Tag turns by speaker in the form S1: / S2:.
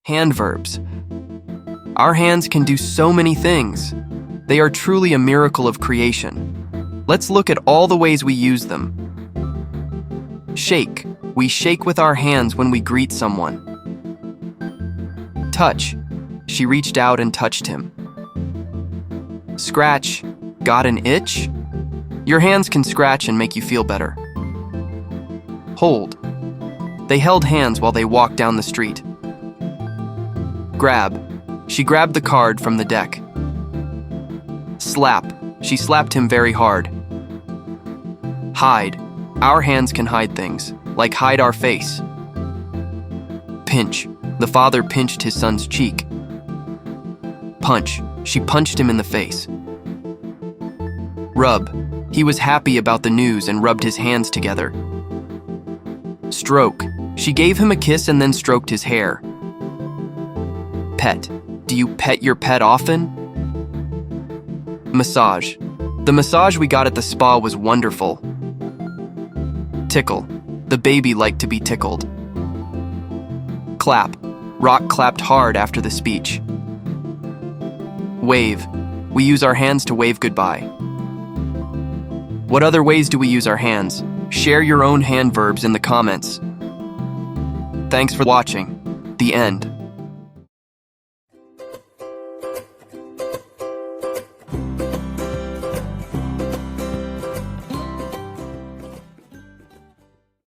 S1: Hand verbs. Our hands can do so many things. They are truly a miracle of creation. Let's look at all the ways we use them. Shake. We shake with our hands when we greet someone. Touch. She reached out and touched him. Scratch. Got an itch? Your hands can scratch and make you feel better. Hold. They held hands while they walked down the street. Grab. She grabbed the card from the deck. Slap. She slapped him very hard. Hide. Our hands can hide things, like hide our face. Pinch. The father pinched his son's cheek. Punch. She punched him in the face. Rub. He was happy about the news and rubbed his hands together. Stroke. She gave him a kiss and then stroked his hair. Pet. Do you pet your pet often? Massage. The massage we got at the spa was wonderful. Tickle. The baby liked to be tickled. Clap. Rock clapped hard after the speech. Wave. We use our hands to wave goodbye. What other ways do we use our hands? Share your own hand verbs in the comments. Thanks for watching. The end.